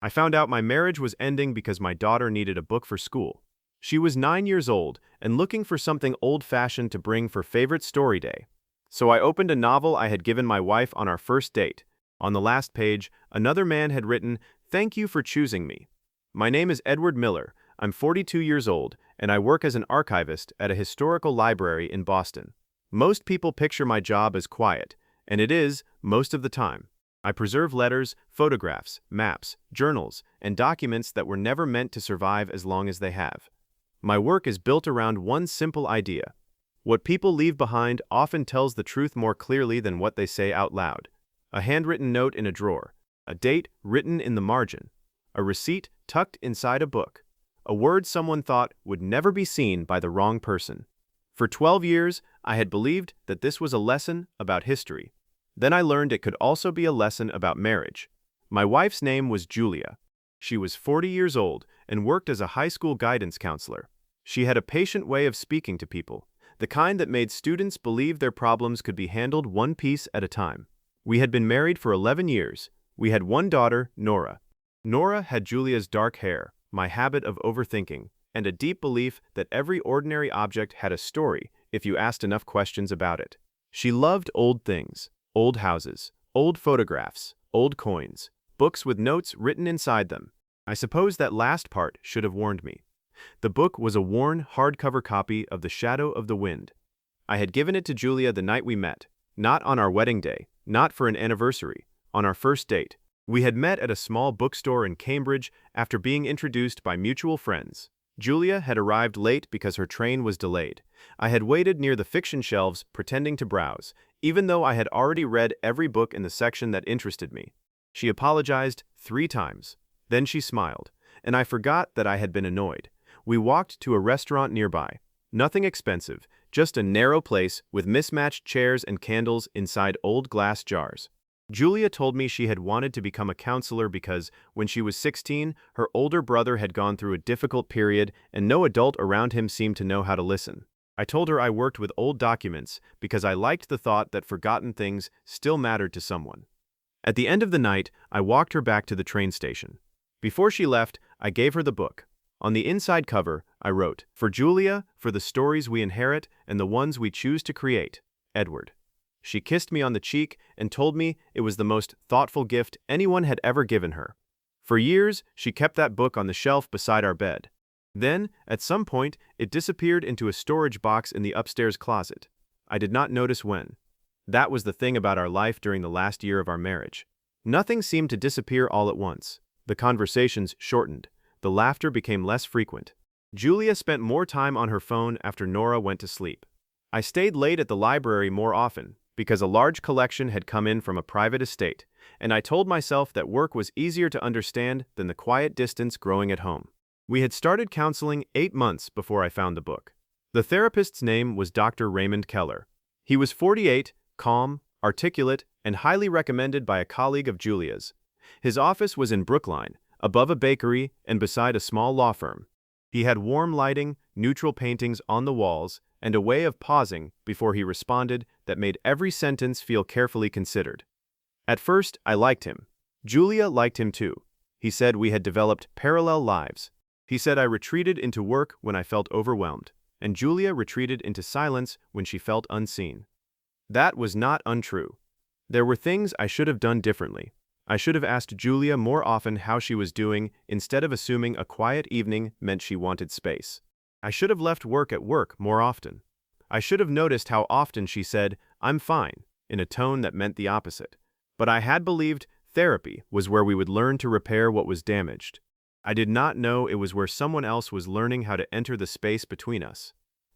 I found out my marriage was ending because my daughter needed a book for school. She was 9 years old and looking for something old-fashioned to bring for favorite story day. So I opened a novel I had given my wife on our first date. On the last page, another man had written, "Thank you for choosing me. My name is Edward Miller. I'm 42 years old, and I work as an archivist at a historical library in Boston. Most people picture my job as quiet, and it is most of the time. I preserve letters, photographs, maps, journals, and documents that were never meant to survive as long as they have. My work is built around one simple idea. What people leave behind often tells the truth more clearly than what they say out loud. A handwritten note in a drawer, a date written in the margin, a receipt tucked inside a book, a word someone thought would never be seen by the wrong person. For 12 years, I had believed that this was a lesson about history. Then I learned it could also be a lesson about marriage. My wife's name was Julia. She was 40 years old and worked as a high school guidance counselor. She had a patient way of speaking to people, the kind that made students believe their problems could be handled one piece at a time. We had been married for 11 years. We had one daughter, Nora. Nora had Julia's dark hair, my habit of overthinking, and a deep belief that every ordinary object had a story if you asked enough questions about it. She loved old things. Old houses, old photographs, old coins, books with notes written inside them. I suppose that last part should have warned me. The book was a worn, hardcover copy of The Shadow of the Wind. I had given it to Julia the night we met, not on our wedding day, not for an anniversary, on our first date. We had met at a small bookstore in Cambridge after being introduced by mutual friends. Julia had arrived late because her train was delayed. I had waited near the fiction shelves pretending to browse, even though I had already read every book in the section that interested me. She apologized 3 times. Then she smiled, and I forgot that I had been annoyed. We walked to a restaurant nearby. Nothing expensive, just a narrow place with mismatched chairs and candles inside old glass jars. Julia told me she had wanted to become a counselor because, when she was 16, her older brother had gone through a difficult period and no adult around him seemed to know how to listen. I told her I worked with old documents because I liked the thought that forgotten things still mattered to someone. At the end of the night, I walked her back to the train station. Before she left, I gave her the book. On the inside cover, I wrote, "For Julia, for the stories we inherit and the ones we choose to create, Edward." She kissed me on the cheek and told me it was the most thoughtful gift anyone had ever given her. For years, she kept that book on the shelf beside our bed. Then, at some point, it disappeared into a storage box in the upstairs closet. I did not notice when. That was the thing about our life during the last year of our marriage. Nothing seemed to disappear all at once. The conversations shortened. The laughter became less frequent. Julia spent more time on her phone after Nora went to sleep. I stayed late at the library more often, because a large collection had come in from a private estate, and I told myself that work was easier to understand than the quiet distance growing at home. We had started counseling 8 months before I found the book. The therapist's name was Dr. Raymond Keller. He was 48, calm, articulate, and highly recommended by a colleague of Julia's. His office was in Brookline, above a bakery and beside a small law firm. He had warm lighting, neutral paintings on the walls, and a way of pausing before he responded that made every sentence feel carefully considered. At first, I liked him. Julia liked him too. He said we had developed parallel lives. He said I retreated into work when I felt overwhelmed, and Julia retreated into silence when she felt unseen. That was not untrue. There were things I should have done differently. I should have asked Julia more often how she was doing instead of assuming a quiet evening meant she wanted space. I should have left work at work more often. I should have noticed how often she said, "I'm fine," in a tone that meant the opposite. But I had believed therapy was where we would learn to repair what was damaged. I did not know it was where someone else was learning how to enter the space between us.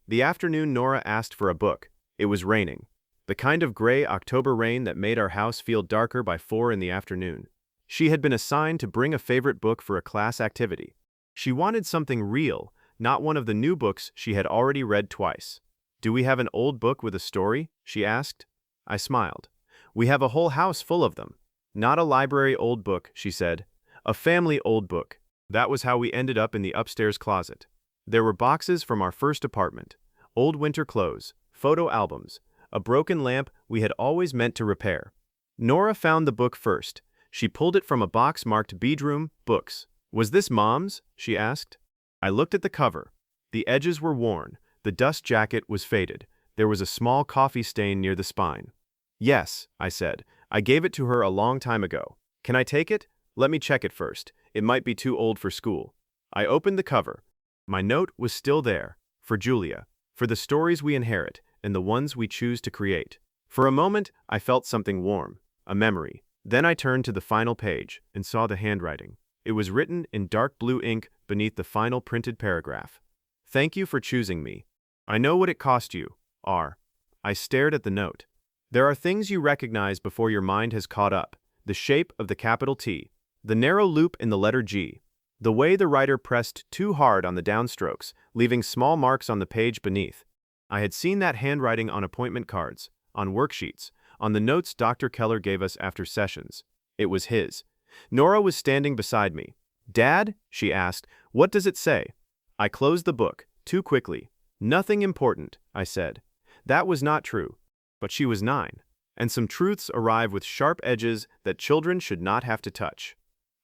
The afternoon Nora asked for a book. It was raining. The kind of gray October rain that made our house feel darker by 4 in the afternoon. She had been assigned to bring a favorite book for a class activity. She wanted something real, not one of the new books she had already read twice. "Do we have an old book with a story?" she asked. I smiled. "We have a whole house full of them." "Not a library old book," she said. "A family old book." That was how we ended up in the upstairs closet. There were boxes from our first apartment, old winter clothes, photo albums, a broken lamp we had always meant to repair. Nora found the book first. She pulled it from a box marked Bedroom Books. "Was this Mom's?" she asked. I looked at the cover. The edges were worn, the dust jacket was faded, there was a small coffee stain near the spine. "Yes," I said. "I gave it to her a long time ago. Can I take it? Let me check it first. It might be too old for school." I opened the cover. My note was still there, for Julia, for the stories we inherit and the ones we choose to create. For a moment, I felt something warm, a memory. Then I turned to the final page and saw the handwriting. It was written in dark blue ink beneath the final printed paragraph. "Thank you for choosing me. I know what it cost you, R." I stared at the note. There are things you recognize before your mind has caught up. The shape of the capital T, the narrow loop in the letter G, the way the writer pressed too hard on the downstrokes, leaving small marks on the page beneath. I had seen that handwriting on appointment cards, on worksheets, on the notes Dr. Keller gave us after sessions. It was his. Nora was standing beside me. "Dad," she asked, "what does it say?" I closed the book, too quickly. "Nothing important," I said. That was not true. But she was 9, and some truths arrive with sharp edges that children should not have to touch.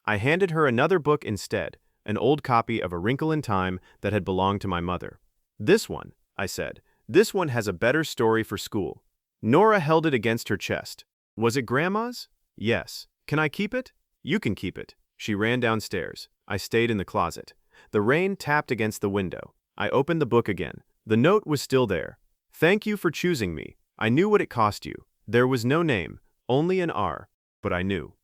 I handed her another book instead, an old copy of A Wrinkle in Time that had belonged to my mother. "This one," I said. "This one has a better story for school." Nora held it against her chest. "Was it Grandma's?" "Yes." "Can I keep it?" "You can keep it." She ran downstairs. I stayed in the closet. The rain tapped against the window. I opened the book again. The note was still there. "Thank you for choosing me. I knew what it cost you." There was no name, only an R, but I knew.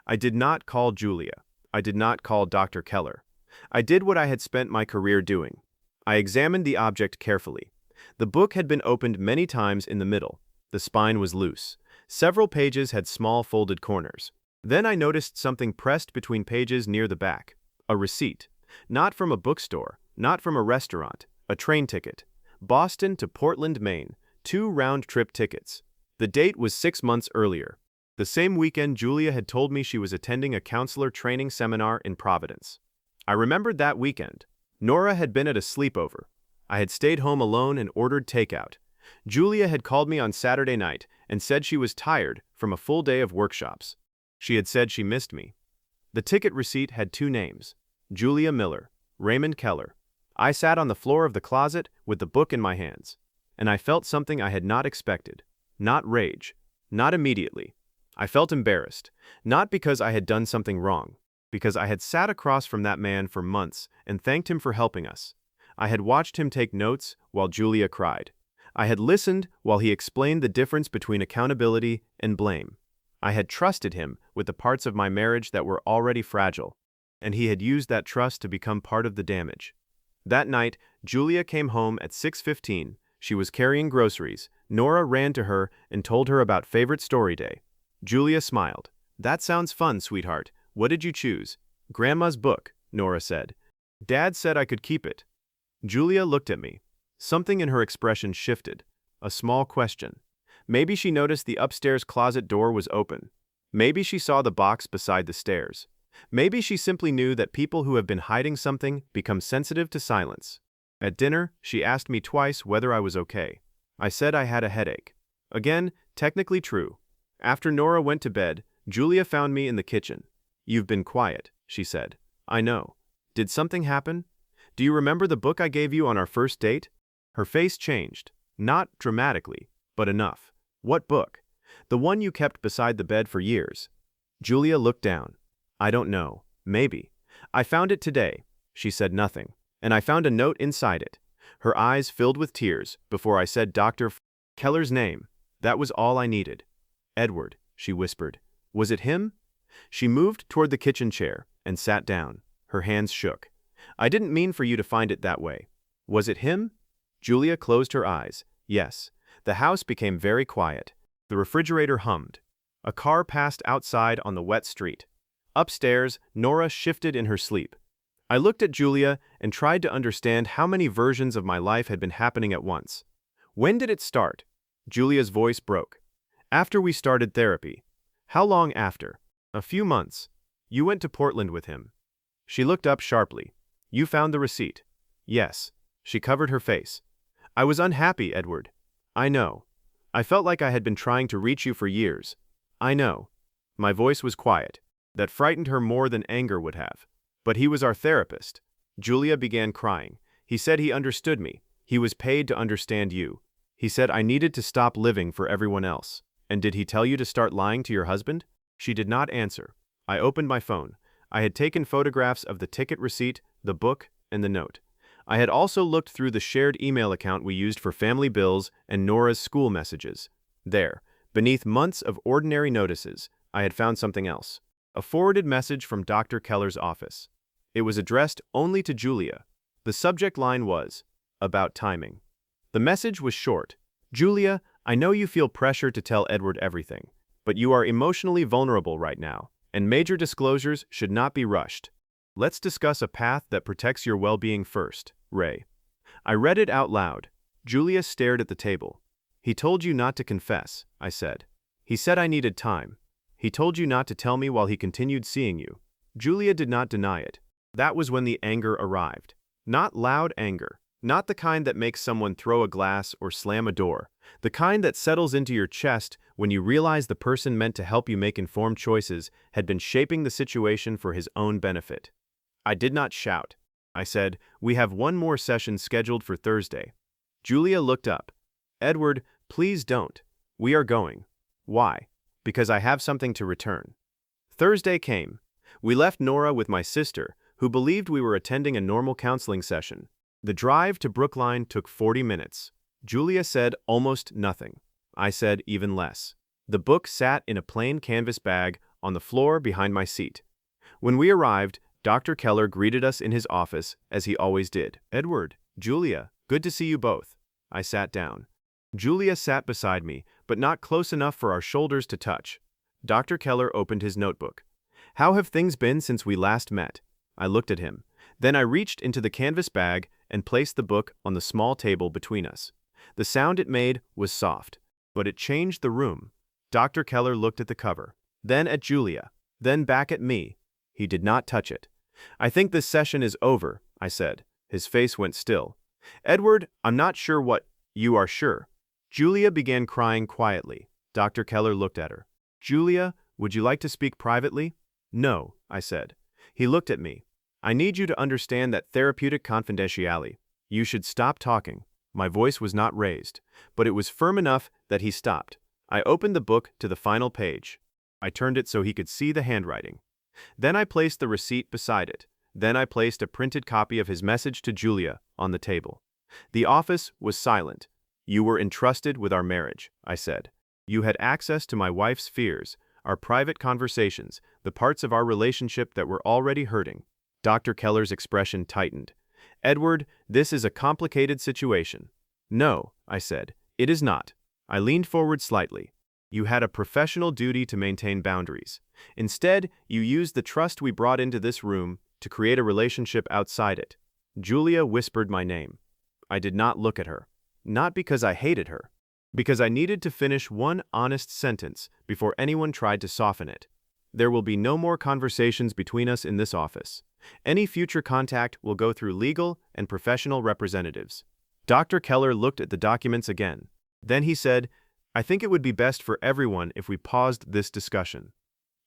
I did not call Julia. I did not call Dr. Keller. I did what I had spent my career doing. I examined the object carefully. The book had been opened many times in the middle. The spine was loose. Several pages had small folded corners. Then I noticed something pressed between pages near the back. A receipt. Not from a bookstore, not from a restaurant. A train ticket. Boston to Portland, Maine. 2 round-trip tickets. The date was 6 months earlier. The same weekend Julia had told me she was attending a counselor training seminar in Providence. I remembered that weekend. Nora had been at a sleepover. I had stayed home alone and ordered takeout. Julia had called me on Saturday night and said she was tired from a full day of workshops. She had said she missed me. The ticket receipt had 2 names: Julia Miller, Raymond Keller. I sat on the floor of the closet with the book in my hands, and I felt something I had not expected. Not rage. Not immediately. I felt embarrassed, not because I had done something wrong, because I had sat across from that man for months and thanked him for helping us. I had watched him take notes while Julia cried. I had listened while he explained the difference between accountability and blame. I had trusted him with the parts of my marriage that were already fragile, and he had used that trust to become part of the damage. That night, Julia came home at 6:15. She was carrying groceries. Nora ran to her and told her about favorite story day. Julia smiled. "That sounds fun, sweetheart. What did you choose?" "Grandma's book," Nora said. "Dad said I could keep it." Julia looked at me. Something in her expression shifted. A small question. Maybe she noticed the upstairs closet door was open. Maybe she saw the box beside the stairs. Maybe she simply knew that people who have been hiding something become sensitive to silence. At dinner, she asked me twice whether I was okay. I said I had a headache. Again, technically true. After Nora went to bed, Julia found me in the kitchen. "You've been quiet," she said. "I know. Did something happen? Do you remember the book I gave you on our first date?" Her face changed. Not dramatically, but enough. "What book?" "The one you kept beside the bed for years." Julia looked down. "I don't know. Maybe. I found it today." She said nothing, and I found a note inside it. Her eyes filled with tears before I said Dr. Keller's name. That was all I needed. "Edward," she whispered. "Was it him?" She moved toward the kitchen chair and sat down. Her hands shook. "I didn't mean for you to find it that way. Was it him?" Julia closed her eyes. "Yes." The house became very quiet. The refrigerator hummed. A car passed outside on the wet street. Upstairs, Nora shifted in her sleep. I looked at Julia and tried to understand how many versions of my life had been happening at once. "When did it start?" Julia's voice broke. "After we started therapy." "How long after?" "A few months." "You went to Portland with him." She looked up sharply. "You found the receipt." "Yes." She covered her face. "I was unhappy, Edward." "I know. I felt like I had been trying to reach you for years." "I know." My voice was quiet. That frightened her more than anger would have. But he was our therapist. Julia began crying. He said he understood me. He was paid to understand you. He said I needed to stop living for everyone else. And did he tell you to start lying to your husband? She did not answer. I opened my phone. I had taken photographs of the ticket receipt, the book, and the note. I had also looked through the shared email account we used for family bills and Nora's school messages. There, beneath months of ordinary notices, I had found something else. A forwarded message from Dr. Keller's office. It was addressed only to Julia. The subject line was, "About timing." The message was short. "Julia, I know you feel pressure to tell Edward everything, but you are emotionally vulnerable right now, and major disclosures should not be rushed. Let's discuss a path that protects your well-being first, Ray." I read it out loud. Julia stared at the table. "He told you not to confess," I said. "He said I needed time. He told you not to tell me while he continued seeing you." Julia did not deny it. That was when the anger arrived. Not loud anger. Not the kind that makes someone throw a glass or slam a door. The kind that settles into your chest when you realize the person meant to help you make informed choices had been shaping the situation for his own benefit. I did not shout. I said, "We have one more session scheduled for Thursday." Julia looked up. "Edward, please don't. We are going." "Why?" "Because I have something to return." Thursday came. We left Nora with my sister, who believed we were attending a normal counseling session. The drive to Brookline took 40 minutes. Julia said almost nothing. I said even less. The book sat in a plain canvas bag on the floor behind my seat. When we arrived, Dr. Keller greeted us in his office, as he always did. "Edward, Julia, good to see you both." I sat down. Julia sat beside me, but not close enough for our shoulders to touch. Dr. Keller opened his notebook. "How have things been since we last met?" I looked at him. Then I reached into the canvas bag and placed the book on the small table between us. The sound it made was soft, but it changed the room. Dr. Keller looked at the cover, then at Julia, then back at me. He did not touch it. "I think this session is over," I said. His face went still. "Edward, I'm not sure what you are sure." Julia began crying quietly. Dr. Keller looked at her. "Julia, would you like to speak privately?" "No," I said. He looked at me. "I need you to understand that therapeutic confidentiality. You should stop talking." My voice was not raised, but it was firm enough that he stopped. I opened the book to the final page. I turned it so he could see the handwriting. Then I placed the receipt beside it. Then I placed a printed copy of his message to Julia on the table. The office was silent. "You were entrusted with our marriage," I said. "You had access to my wife's fears, our private conversations, the parts of our relationship that were already hurting." Dr. Keller's expression tightened. "Edward, this is a complicated situation." "No," I said, "it is not." I leaned forward slightly. "You had a professional duty to maintain boundaries. Instead, you used the trust we brought into this room to create a relationship outside it." Julia whispered my name. I did not look at her. Not because I hated her. Because I needed to finish one honest sentence before anyone tried to soften it. "There will be no more conversations between us in this office. Any future contact will go through legal and professional representatives." Dr. Keller looked at the documents again. Then he said, "I think it would be best for everyone if we paused this discussion."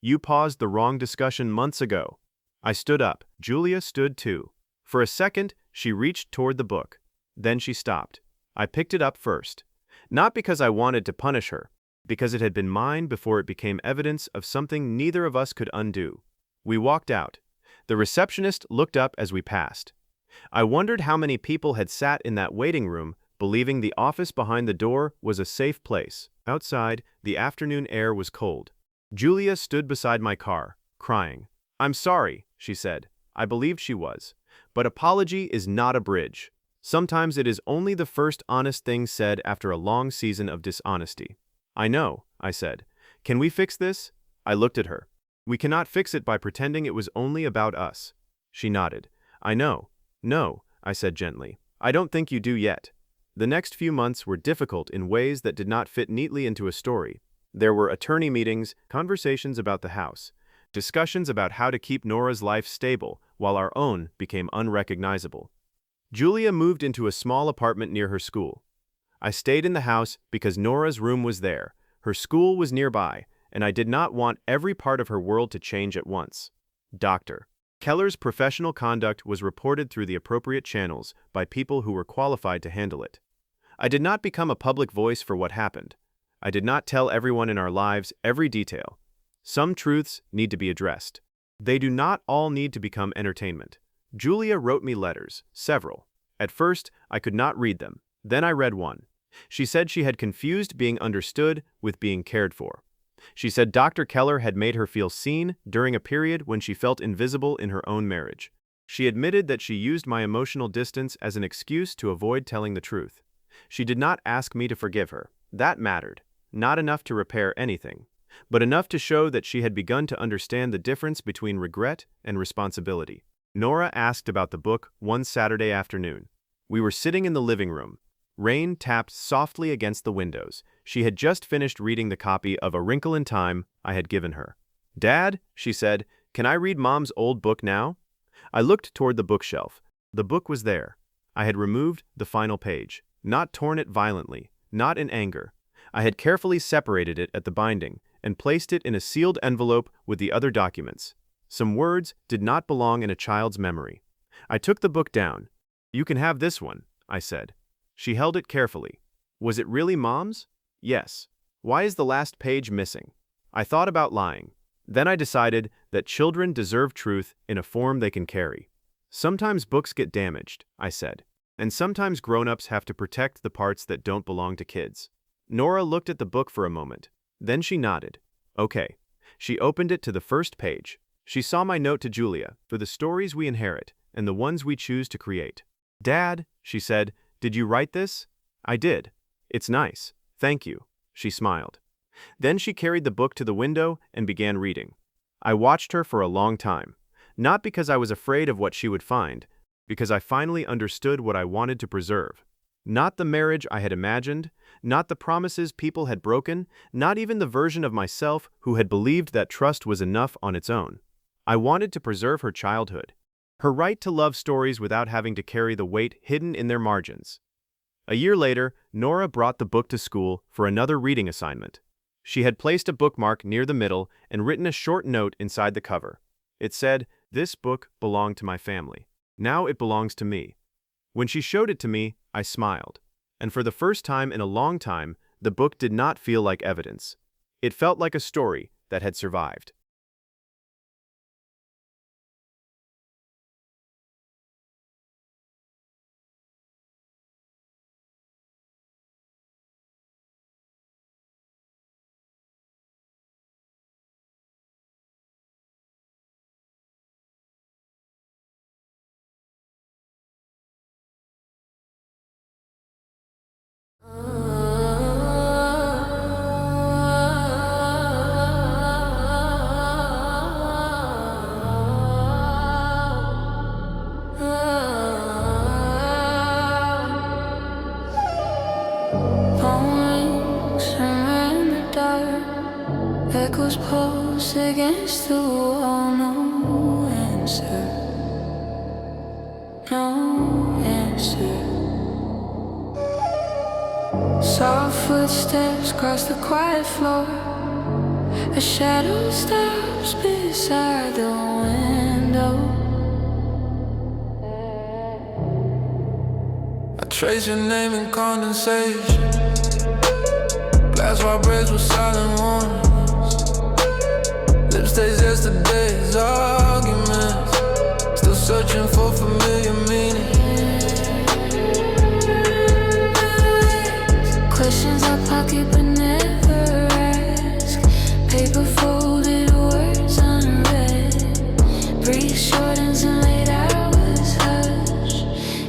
"You paused the wrong discussion months ago." I stood up. Julia stood too. For a second, she reached toward the book. Then she stopped. I picked it up first. Not because I wanted to punish her, because it had been mine before it became evidence of something neither of us could undo. We walked out. The receptionist looked up as we passed. I wondered how many people had sat in that waiting room, believing the office behind the door was a safe place. Outside, the afternoon air was cold. Julia stood beside my car, crying. "I'm sorry," she said. I believed she was. But apology is not a bridge. Sometimes it is only the first honest thing said after a long season of dishonesty. "I know," I said. "Can we fix this?" I looked at her. "We cannot fix it by pretending it was only about us." She nodded. "I know." "No," I said gently. "I don't think you do yet." The next few months were difficult in ways that did not fit neatly into a story. There were attorney meetings, conversations about the house, discussions about how to keep Nora's life stable while our own became unrecognizable. Julia moved into a small apartment near her school. I stayed in the house because Nora's room was there, her school was nearby, and I did not want every part of her world to change at once. Dr. Keller's professional conduct was reported through the appropriate channels by people who were qualified to handle it. I did not become a public voice for what happened. I did not tell everyone in our lives every detail. Some truths need to be addressed. They do not all need to become entertainment. Julia wrote me letters, several. At first, I could not read them. Then I read one. She said she had confused being understood with being cared for. She said Dr. Keller had made her feel seen during a period when she felt invisible in her own marriage. She admitted that she used my emotional distance as an excuse to avoid telling the truth. She did not ask me to forgive her. That mattered. Not enough to repair anything, but enough to show that she had begun to understand the difference between regret and responsibility. Nora asked about the book one Saturday afternoon. We were sitting in the living room. Rain tapped softly against the windows. She had just finished reading the copy of A Wrinkle in Time I had given her. "Dad," she said, "can I read Mom's old book now?" I looked toward the bookshelf. The book was there. I had removed the final page, not torn it violently, not in anger. I had carefully separated it at the binding and placed it in a sealed envelope with the other documents. Some words did not belong in a child's memory. I took the book down. "You can have this one," I said. She held it carefully. Was it really Mom's? Yes. Why is the last page missing? I thought about lying. Then I decided that children deserve truth in a form they can carry. Sometimes books get damaged, I said, and sometimes grown-ups have to protect the parts that don't belong to kids. Nora looked at the book for a moment. Then she nodded. Okay. She opened it to the first page. She saw my note to Julia for the stories we inherit and the ones we choose to create. "Dad," she said, "did you write this?" "I did. It's nice. Thank you." She smiled. Then she carried the book to the window and began reading. I watched her for a long time, not because I was afraid of what she would find, because I finally understood what I wanted to preserve. Not the marriage I had imagined, not the promises people had broken, not even the version of myself who had believed that trust was enough on its own. I wanted to preserve her childhood, her right to love stories without having to carry the weight hidden in their margins. A year later, Nora brought the book to school for another reading assignment. She had placed a bookmark near the middle and written a short note inside the cover. It said, "This book belonged to my family. Now it belongs to me." When she showed it to me, I smiled. And for the first time in a long time, the book did not feel like evidence. It felt like a story that had survived. Echoes pulse against the wall, no answer, no answer. Soft footsteps cross the quiet floor. A shadow stops beside the window. I trace your name in condensation. Glass vibrates with silent warnings. Lips taste yesterday's arguments. Still searching for familiar meaning. Questions I pocket but never ask. Paper folded, words unread. Brief shortens and late hours hush.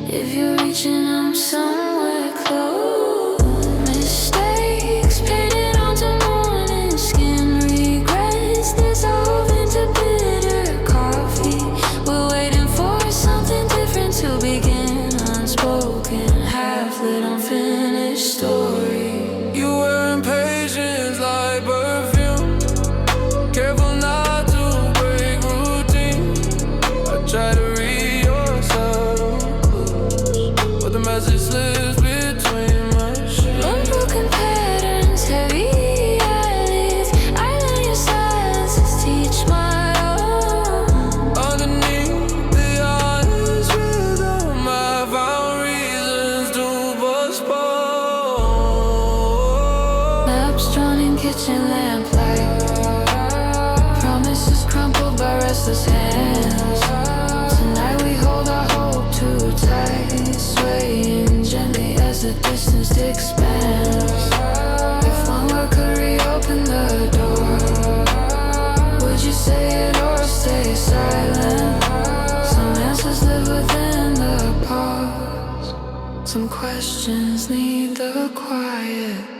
If you're reaching, I'm somewhere close. Mistakes painted onto morning skin. Regrets dissolve into bitter coffee. We're waiting for something different to begin. Unspoken, half-lit, unfinished story. You were impatient like perfume. Careful not to break routine. I try to read your subtle clues, but the message slips between my shoes. Unbroken patterns, heavy eyelids. I restless hands. Tonight we hold our hope too tight, swaying gently as the distance expands. If one word could reopen the door, would you say it or stay silent? Some answers live within the pause. Some questions need the quiet.